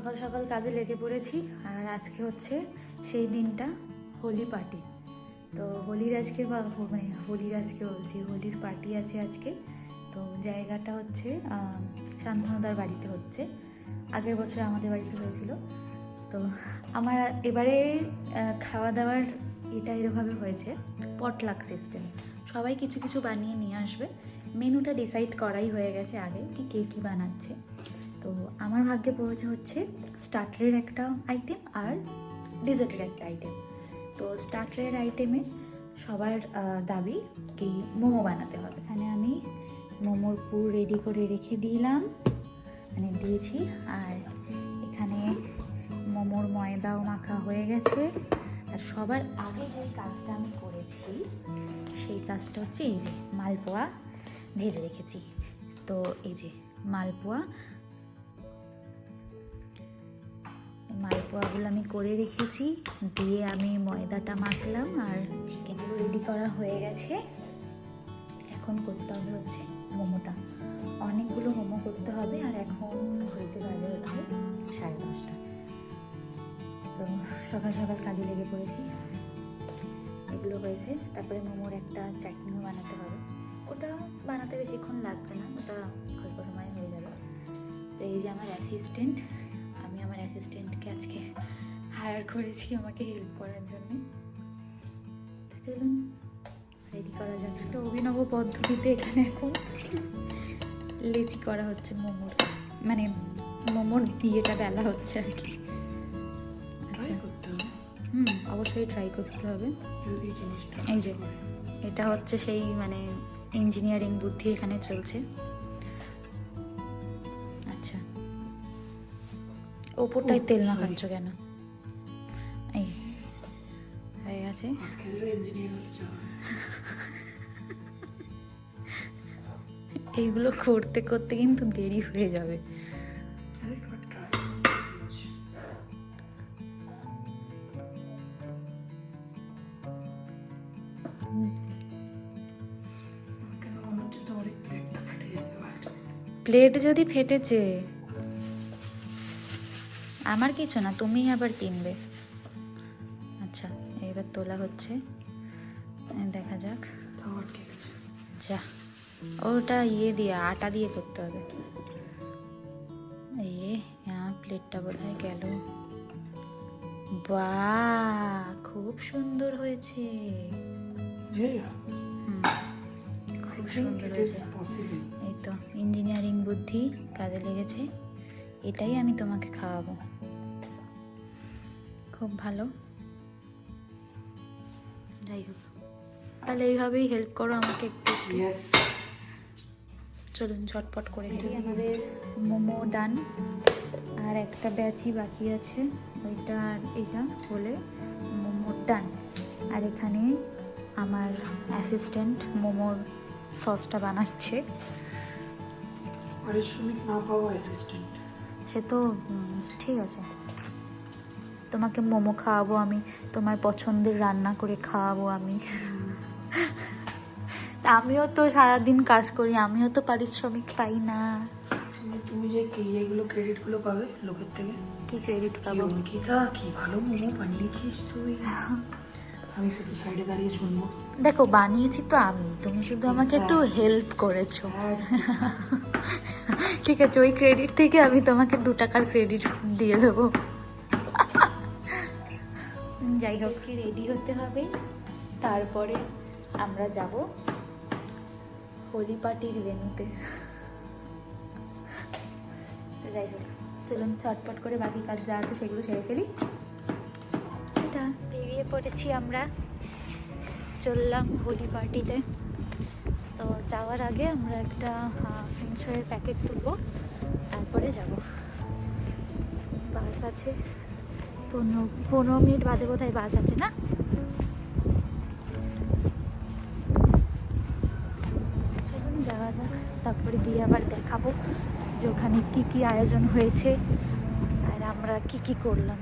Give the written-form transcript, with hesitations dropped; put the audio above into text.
সকাল সকাল কাজে লেগে পড়েছি। আর আজকে হচ্ছে সেই দিনটা, হোলি পার্টি। তো হোলির আজকে হোলির পার্টি আছে আজকে। তো জায়গাটা হচ্ছে শান্তনুদার বাড়িতে হচ্ছে। আগের বছর আমাদের বাড়িতে হয়েছিল। তো আমার এবারে খাওয়া দাওয়ার এটা এরভাবে হয়েছে, পটলাক সিস্টেম। সবাই কিছু কিছু বানিয়ে নিয়ে আসবে। মেনুটা ডিসাইড করাই হয়ে গেছে আগে, কি কে কী বানাচ্ছে। তো আমার ভাগ্যে পড়েছে হচ্ছে স্টার্টারের একটা আইটেম আর ডেজার্টের একটা আইটেম। তো স্টার্টারের আইটেমে সবার দাবি কি মোমো বানাতে হবে। এখানে আমি মোমোর পুর রেডি করে রেখে দিয়েছি। আর এখানে মোমোর ময়দাও মাখা হয়ে গেছে। আর সবার আগে যে কাজটা আমি করেছি সেই কাজটা হচ্ছে এই যে মালপোয়া ভেজে রেখেছি। তো এই যে মালপোয়াগুলো আমি করে রেখেছি, দিয়ে আমি ময়দাটা মাখলাম। আর চিকেনগুলো রেডি করা হয়ে গেছে। এখন করতে হবে হচ্ছে মোমোটা। অনেকগুলো মোমো করতে হবে। আর এখন ঘুরতে বাজে হচ্ছে 10:30। তো সকাল সকাল কাজে লেগে পড়েছি। এগুলো হয়েছে। তারপরে মোমোর একটা চাটনিও বানাতে হবে। ওটা বানাতে বেশিক্ষণ লাগবে না, ওটা অল্প সময় হয়ে যাবে। তো এই যে আমার অ্যাসিস্ট্যান্ট, আমি আমার অ্যাসিস্ট্যান্টকে আজকে হায়ার করেছি আমাকে হেল্প করার জন্য। চলুন রেডি করা যাক। একটা অভিনব পদ্ধতিতে এখানে এখন লেচি করা হচ্ছে মোমোর, মানে মোমোর দিয়েটা বেলা হচ্ছে আর কি। অবশ্যই ট্রাই করতে হবে। এই যে এটা হচ্ছে সেই মানে ইঞ্জিনিয়ারিং বুদ্ধি এখানে চলছে। আচ্ছা, ওপরটায় তেল মাখাচ্ছ কেন? এই হয়ে গেছে। এইগুলো করতে করতে কিন্তু দেরি হয়ে যাবে। প্লেট যদি ফেটেছে আমার কিছু না, তুমি আবার কিনবে। আচ্ছা, এবার তোলা হচ্ছে, দেখা যাক। যা, ওটা দিয়ে আটা দিয়ে করতে হবে। প্লেটটা বোধহয় গেল। বাহ, খুব সুন্দর হয়েছে। খুব সুন্দর হয়েছে। এই তো ইঞ্জিনিয়ারিং বুদ্ধি কাজে লেগেছে। এটাই আমি তোমাকে খাওয়াবো। খুব ভালো। যাই হোক, তাহলে এইভাবেই হেল্প করো আমাকে একটু। চলুন ঝটপট করে আমাদের মোমো ডান। আর একটা ব্যাচই বাকি আছে, ওইটা আর এটা হলে মোমো ডান। আর এখানে আমার অ্যাসিস্ট্যান্ট মোমোর সসটা বানাচ্ছে। পারিশ্রমিক না পাওয়া অ্যাসিস্ট্যান্ট, সে তো ঠিক আছে। তোমাকে মোমো খাওয়াবো আমি, তোমার পছন্দের রান্না করে খাওয়াবো আমি। আমিও তো সারাদিন কাজ করি, আমিও তো পারিশ্রমিক পাই না। তুমি যে এইগুলো ক্রেডিটগুলো পাবে লোকের থেকে। কি ক্রেডিট পাবো? অঙ্কিতা, কি ভালো মোমো বানিয়েছিস তুই। আমি শুধু সাইডে দাঁড়িয়ে শুনবো। দেখো, বানিয়েছি তো আমি, তুমি শুধু আমাকে একটু হেল্প করেছো। ঠিক আছে, ওই ক্রেডিট থেকে আমি তোমাকে 2 টাকার ক্রেডিট দিয়ে দেবো। যাই হোক, কি রেডি হতে হবে, তারপরে আমরা যাব হোলি পার্টির ভেন্যুতে। যাই হোক, চলুন চটপট করে বাকি কাজ যা আছে সেগুলো সেরে ফেলি। এটা বেরিয়ে পড়েছি আমরা, চললাম হোলি পার্টিতে। তো যাওয়ার আগে আমরা একটা ফ্রেঞ্চ ফ্রাইয়ের প্যাকেট তুলবো, তারপরে যাব। বাস আছে 15 মিনিট বাদে বোধহয় বাস আছে না? চলুন যাওয়া যাক, তারপরে গিয়ে আবার দেখাবো যে ওখানে কী কী আয়োজন হয়েছে আর আমরা কি কি করলাম।